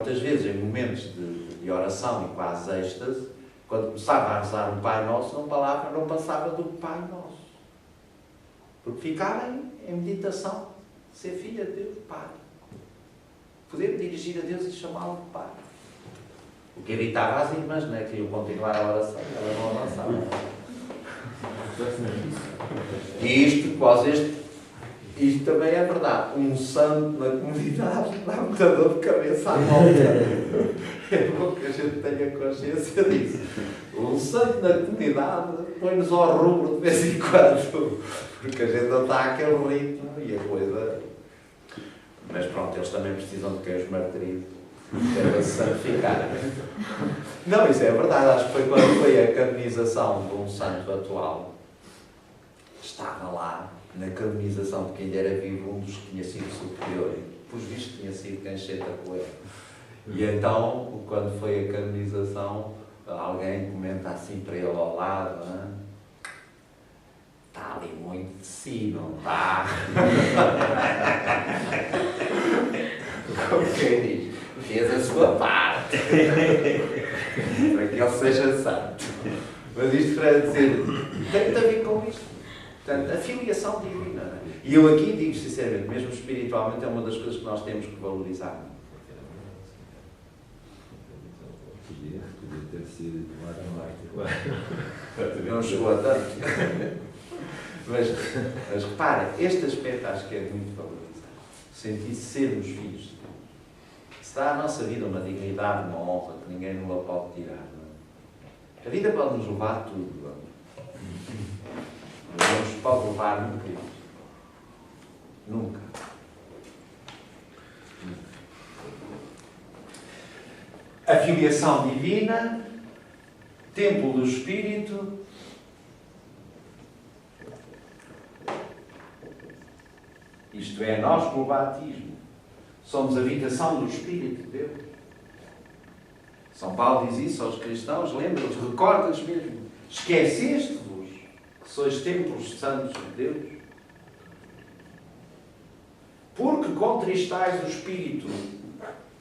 Muitas vezes, em momentos de oração e quase êxtase, quando começava a rezar um Pai Nosso, não passava do Pai Nosso. Porque ficava em meditação, ser filha de Deus, Pai. Poder dirigir a Deus e chamá-lo de Pai. O que irritava as irmãs, não é? Queriam continuar a oração, ela não avançava. E isto também é verdade. Um santo na comunidade dá muita dor de cabeça à volta. É bom que a gente tenha consciência disso. Um santo na comunidade põe-nos ao rubro de vez em quando. Porque a gente não está àquele ritmo e a coisa... Mas pronto, eles também precisam de quem os martirize. Devem se santificar. Não, isso é verdade. Acho que foi quando foi a canonização de um santo atual. Estava lá na canonização de quem ainda era vivo, um dos que tinha sido superior. Por visto, tinha sido quem cheta com ele. E então, quando foi a canonização, alguém comenta assim para ele ao lado, não é? Está ali muito de si, não está? Como quem diz? Fez a sua parte. Para que ele seja santo. Mas isto para dizer, tem a ver com isto. Portanto, a filiação divina. Não é? E eu aqui digo sinceramente, mesmo espiritualmente, é uma das coisas que nós temos que valorizar. Podia ter sido mais. Não chegou a tanto. Mas repara, este aspecto acho que é muito valorizado. Sentir sermos filhos de Deus. Se dá à nossa vida uma dignidade, uma honra, que ninguém nos a pode tirar. Não é? A vida pode nos levar a tudo. Mas não nos pode levar nunca isso. Nunca. A filiação divina, templo do Espírito, isto é, nós com o batismo somos a habitação do Espírito de Deus. São Paulo diz isso aos cristãos, lembra-os, recorda-os mesmo. Esqueceste-vos que sois templos santos de Deus? Porque contristais o Espírito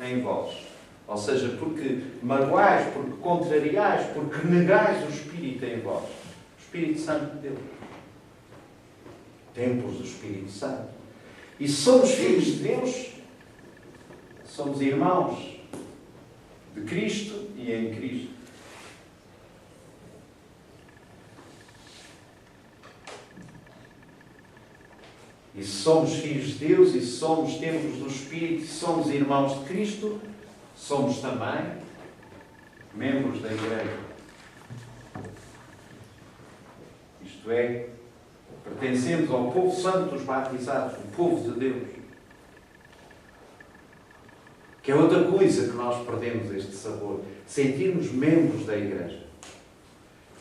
em vós. Ou seja, porque magoais, porque contrariais, porque negais o Espírito em vós. O Espírito Santo de Deus. Templos do Espírito Santo. E somos filhos de Deus, somos irmãos de Cristo e em Cristo. E se somos filhos de Deus, e se somos templos do Espírito, e se somos irmãos de Cristo, somos também membros da Igreja. Isto é, pertencemos ao povo santo dos batizados, o povo de Deus. Que é outra coisa que nós perdemos este sabor. Sentirmos membros da Igreja.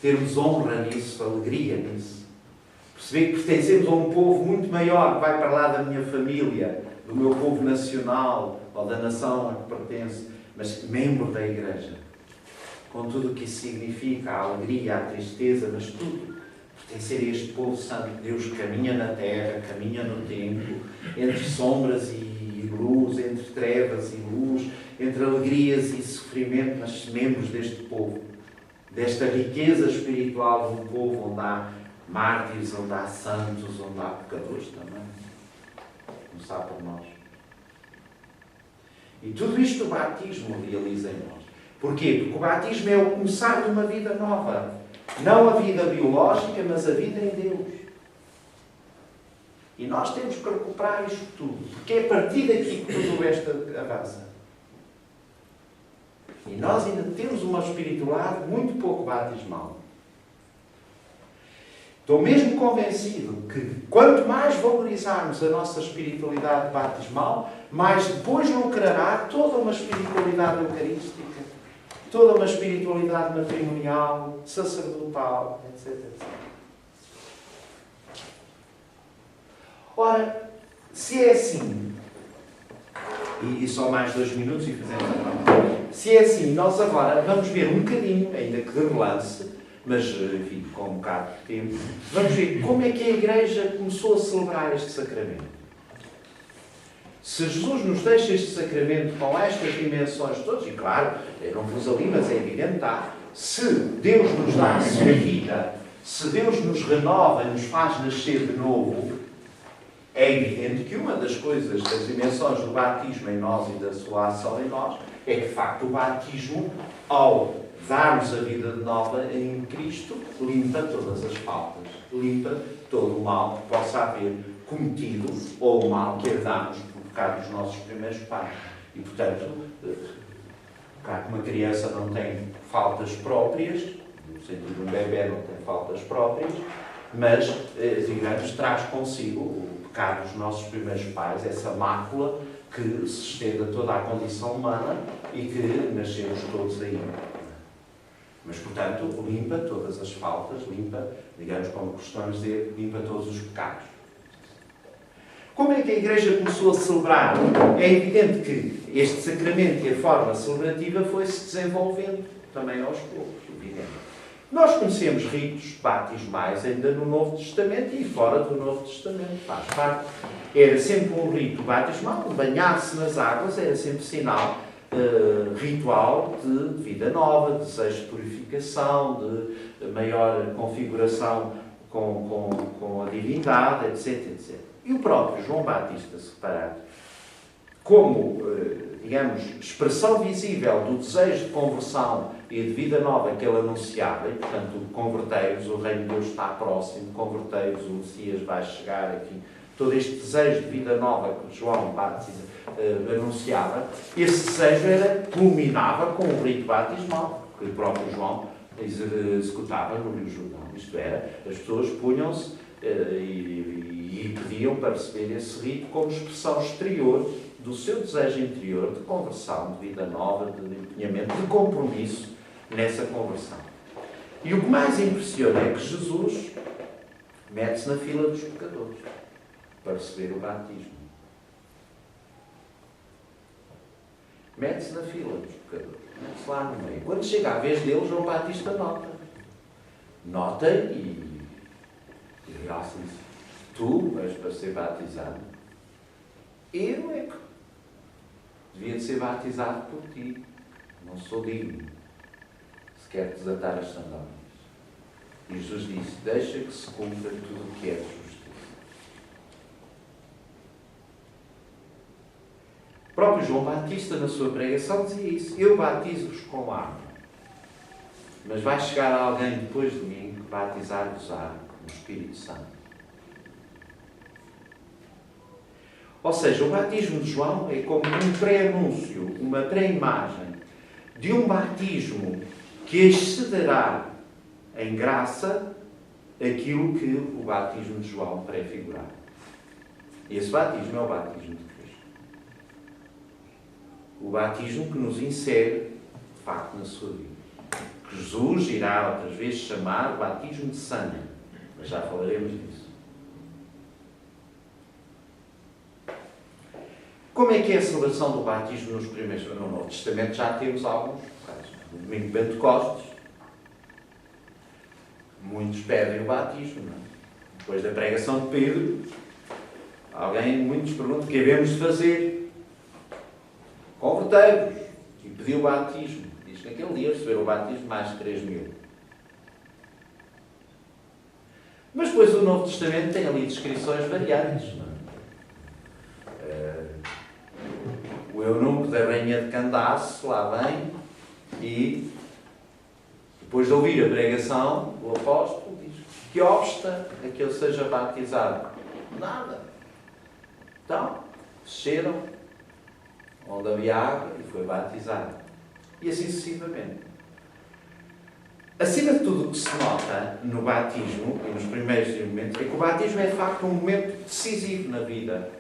Termos honra nisso, alegria nisso. Perceber que pertencemos a um povo muito maior, que vai para lá da minha família, do meu povo nacional, ou da nação a que pertence, mas membro da Igreja. Com tudo o que isso significa, a alegria, a tristeza, mas tudo. Pertencer a este povo santo de Deus que caminha na terra, caminha no tempo, entre sombras e luz, entre trevas e luz, entre alegrias e sofrimento, mas membros deste povo, desta riqueza espiritual de um povo onde há mártires, onde há santos, onde há pecadores também. Começar por nós. E tudo isto o batismo realiza em nós. Porquê? Porque o batismo é o começar de uma vida nova. Não a vida biológica, mas a vida em Deus. E nós temos que recuperar isto tudo. Porque é a partir daqui que tudo o resto avança. E nós ainda temos uma espiritualidade muito pouco batismal. Estou mesmo convencido que quanto mais valorizarmos a nossa espiritualidade batismal, mais depois lucrará toda uma espiritualidade eucarística, toda uma espiritualidade matrimonial, sacerdotal, etc. Ora, se é assim, e só mais 2 minutos e fazemos a prova. Se é assim, nós agora vamos ver um bocadinho, ainda que de relance, mas, enfim, com um bocado de tempo, vamos ver como é que a Igreja começou a celebrar este sacramento. Se Jesus nos deixa este sacramento com estas dimensões todas, e claro, eu não pus ali, mas é evidente, tá? Se Deus nos dá a sua vida, se Deus nos renova e nos faz nascer de novo, é evidente que uma das coisas, das dimensões do batismo em nós e da sua ação em nós, é que, de facto, o batismo, ao dar-nos a vida nova em Cristo, limpa todas as faltas, limpa todo o mal que possa haver cometido ou o mal que herdamos por pecado dos nossos primeiros pais. E, portanto, claro que uma criança não tem faltas próprias, no sentido de um bebê não tem faltas próprias, mas, digamos, traz consigo o pecado dos nossos primeiros pais, essa mácula que se estende a toda a condição humana e que nascemos todos aí. Mas, portanto, limpa todas as faltas, limpa, digamos, como costumamos dizer, limpa todos os pecados. Como é que a Igreja começou a celebrar? É evidente que este sacramento e a forma celebrativa foi-se desenvolvendo também aos poucos, evidente. Nós conhecemos ritos batismais ainda no Novo Testamento e fora do Novo Testamento, faz parte. Era sempre um rito batismal, banhar-se nas águas era sempre sinal ritual de vida nova, de desejo de purificação, de maior configuração com a divindade, etc, etc. E o próprio João Batista separado, como, digamos, expressão visível do desejo de conversão e de vida nova que ele anunciava, e, portanto, convertei-vos, o reino de Deus está próximo, convertei-vos, o Messias vai chegar, enfim, todo este desejo de vida nova que João Batista anunciava, esse desejo culminava com o rito batismal, que o próprio João executava no Rio Jordão. Isto era, as pessoas punham-se e pediam para receber esse rito como expressão exterior do seu desejo interior de conversão, de vida nova, de empenhamento, de compromisso nessa conversão. E o que mais impressiona é que Jesus mete-se na fila dos pecadores para receber o batismo. Mete-se na fila dos pecadores. Mete-se lá no meio. Quando chega a vez dele, João Batista nota. Nota e realça-lhe: tu és para ser batizado. Eu é que devia de ser batizado por ti. Não sou digno. Se quer desatar as sandálias. E Jesus disse: deixa que se cumpra tudo o que é justiça. O próprio João Batista, na sua pregação, dizia isso: eu batizo-vos com água, mas vai chegar alguém depois de mim que batizar-vos-á com o Espírito Santo. Ou seja, o batismo de João é como um pré-anúncio, uma pré-imagem de um batismo que excederá em graça aquilo que o batismo de João prefigurava. Esse batismo é o batismo de Cristo. O batismo que nos insere, de facto, na sua vida. Que Jesus irá outras vezes chamar o batismo de sangue. Mas já falaremos disso. Como é que é a celebração do batismo nos primeiros? No Novo Testamento já temos alguns casos. No domingo de Pentecostes, muitos pedem o batismo. Não é? Depois da pregação de Pedro, muitos perguntam o que devemos fazer. Convertei-vos e pediu o batismo. Diz que naquele dia receberam o batismo mais de 3.000. Mas depois o Novo Testamento tem ali descrições variantes. Não é? O eunuco da rainha de Candace lá vem e, depois de ouvir a pregação, o apóstolo diz: que obsta a que eu seja batizado? Nada. Então, desceram onde havia água e foi batizado. E assim sucessivamente. Acima de tudo, o que se nota no batismo, e nos primeiros momentos, é que o batismo é de facto um momento decisivo na vida.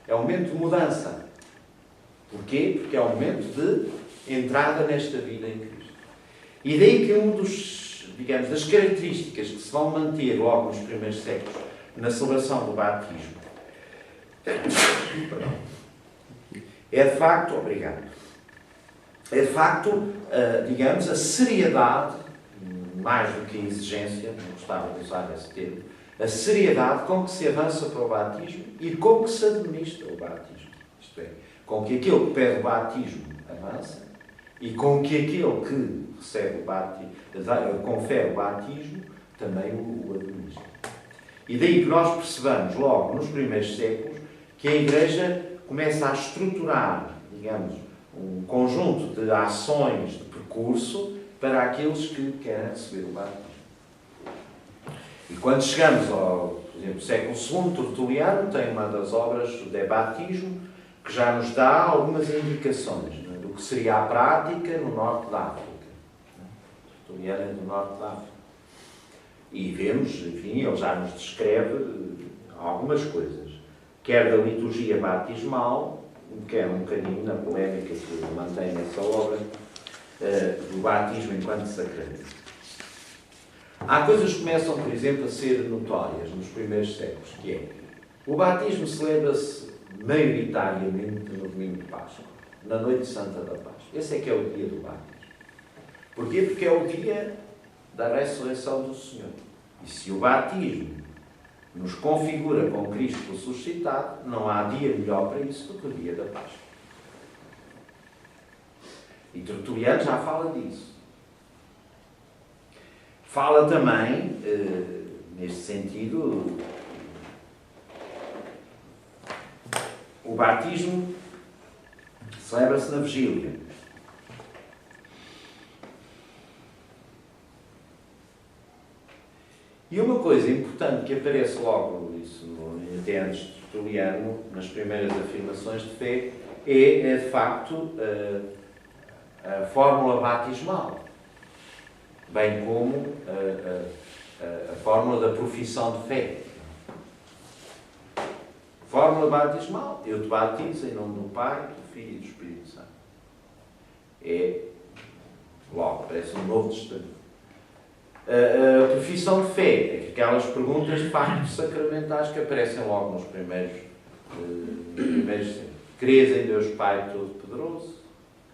É um momento de mudança. Porquê? Porque é um momento de entrada nesta vida em Cristo. E daí que das características que se vão manter logo nos primeiros séculos na celebração do batismo é de facto, a seriedade, mais do que a exigência, não gostava de usar esse termo, a seriedade com que se avança para o batismo e com que se administra o batismo. Isto é, com que aquele que pede o batismo avança e com que aquele que recebe o batismo, confere o batismo, também o administra. E daí que nós percebamos logo nos primeiros séculos que a Igreja começa a estruturar, digamos, um conjunto de ações de percurso para aqueles que querem receber o batismo. E quando chegamos ao, por exemplo, século II, Tertuliano tem uma das obras, o De Batismo, que já nos dá algumas indicações, né, do que seria a prática no norte da África. Tertuliano é do norte da África. E vemos, enfim, ele já nos descreve algumas coisas. Quer da liturgia batismal, quer um bocadinho na polémica que mantém nessa obra, do batismo enquanto sacramento. Há coisas que começam, por exemplo, a ser notórias nos primeiros séculos, que é o batismo celebra-se maioritariamente no domingo de Páscoa, na noite santa da Páscoa. Esse é que é o dia do batismo. Porquê? Porque é o dia da ressurreição do Senhor. E se o batismo nos configura com Cristo ressuscitado, não há dia melhor para isso do que o dia da Páscoa. E Tertuliano já fala disso. Fala também, neste sentido, o batismo celebra-se na vigília. E uma coisa importante que aparece logo, isso até antes de Tertuliano, nas primeiras afirmações de fé, é de facto a fórmula batismal, bem como a fórmula da profissão de fé. Fórmula batismal, eu te batizo em nome do Pai, do Filho e do Espírito Santo. É, logo, parece um novo testamento. A profissão de fé, é aquelas perguntas de facto sacramentais que aparecem logo nos primeiros séculos. Crês em Deus Pai Todo-Poderoso,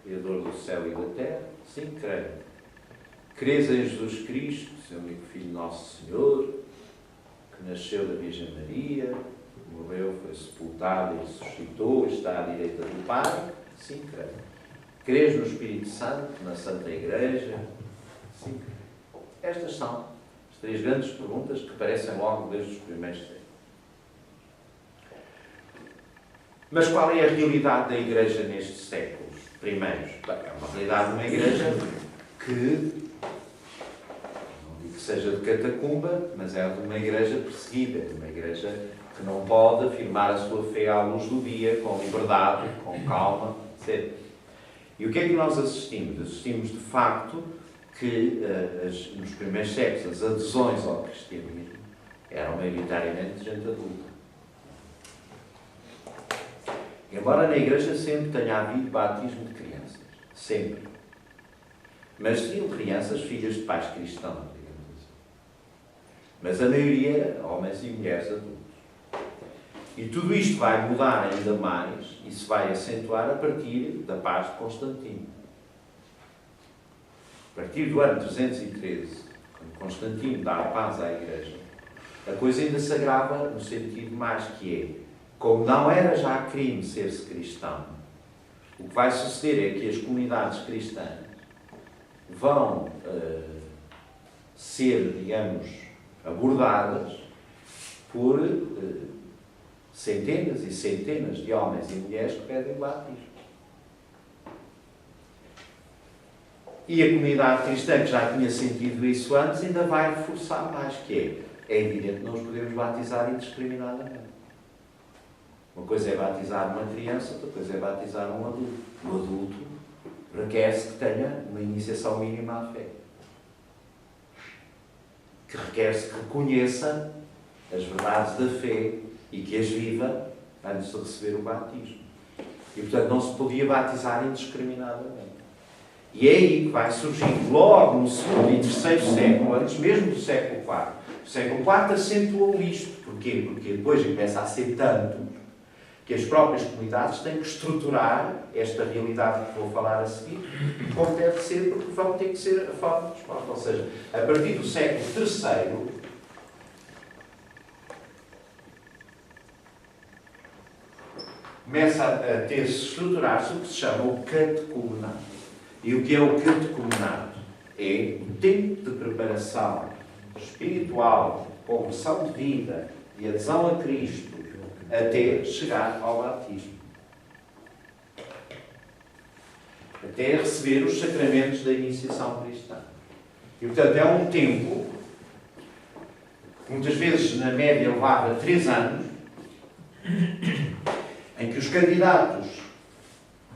Criador do céu e da terra? Sim, creio. Crês em Jesus Cristo, seu único Filho Nosso Senhor, que nasceu da Virgem Maria, morreu, foi sepultado e ressuscitou, está à direita do Pai? Sim, creio. Crês no Espírito Santo, na Santa Igreja? Sim, creio. Estas são as três grandes perguntas que aparecem logo desde os primeiros séculos. Mas qual é a realidade da Igreja nestes séculos primeiros? Bem, é uma realidade de uma Igreja que, não digo que seja de catacumba, mas é de uma Igreja perseguida, de uma Igreja que não pode afirmar a sua fé à luz do dia, com liberdade, com calma, etc. E o que é que nós assistimos? Assistimos, de facto, que nos primeiros séculos as adesões ao cristianismo eram maioritariamente de gente adulta. Embora na Igreja sempre tenha havido batismo de crianças. Sempre. Mas seriam crianças filhas de pais cristãos, digamos assim. Mas a maioria era homens e mulheres adultos. E tudo isto vai mudar ainda mais e se vai acentuar a partir da paz de Constantino. A partir do ano 313, quando Constantino dá a paz à Igreja, a coisa ainda se agrava no sentido mais que é, como não era já crime ser-se cristão, o que vai suceder é que as comunidades cristãs vão ser, digamos, abordadas por centenas e centenas de homens e mulheres que pedem o batismo. E a comunidade cristã, que já tinha sentido isso antes, ainda vai reforçar mais, que é evidente que não os podemos batizar indiscriminadamente. Uma coisa é batizar uma criança, outra coisa é batizar um adulto. O adulto requer-se que tenha uma iniciação mínima à fé. Que requer-se que conheça as verdades da fé e que as viva antes de receber o batismo. E, portanto, não se podia batizar indiscriminadamente. E é aí que vai surgir, logo no segundo e terceiro século, antes mesmo do século IV. O século IV acentuou isto. Porquê? Porque depois começa a ser tanto que as próprias comunidades têm que estruturar esta realidade que vou falar a seguir, como deve ser, porque vão ter que ser a forma de resposta. Ou seja, a partir do século III, começa a ter-se, estruturar-se o que se chama o catecumenato. E o que é o catecumenato? É o tempo de preparação espiritual, conversão de vida e adesão a Cristo até chegar ao batismo. Até receber os sacramentos da iniciação cristã. E, portanto, é um tempo, muitas vezes, na média, levava 3 anos, em que os candidatos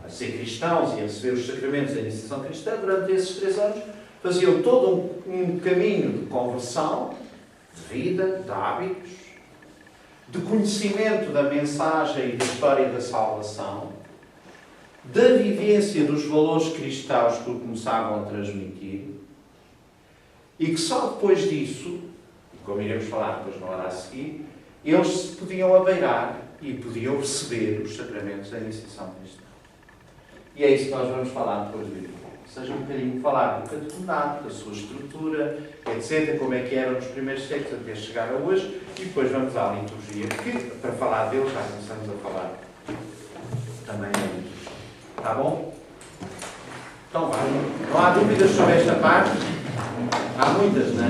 a ser cristãos e a receber os sacramentos da iniciação cristã, durante esses 3 anos, faziam todo um caminho de conversão, de vida, de hábitos, de conhecimento da mensagem e da história da salvação, da vivência dos valores cristãos que o começavam a transmitir, e que só depois disso, como iremos falar depois na hora a seguir, eles se podiam abeirar e podiam receber os sacramentos da iniciação cristã. E é isso que nós vamos falar depois de hoje. Ou seja, um bocadinho falar do catecumenato, da sua estrutura, etc., como é que eram nos primeiros séculos até chegar a hoje, e depois vamos à liturgia, que, para falar deles, já começamos a falar também da liturgia. Está bom? Então vai. Não há dúvidas sobre esta parte? Há muitas, não é?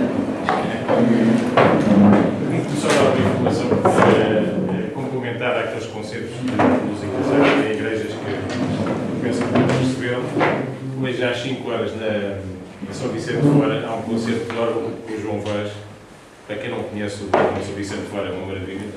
Só dar uma informação complementar àqueles conceitos dos empresários de igrejas que penso que todos perceberam. Hoje às 5 horas na São Vicente de Fora há um concerto de órgão com o João Vaz. Para quem não conhece o São Vicente de Fora, é uma maravilha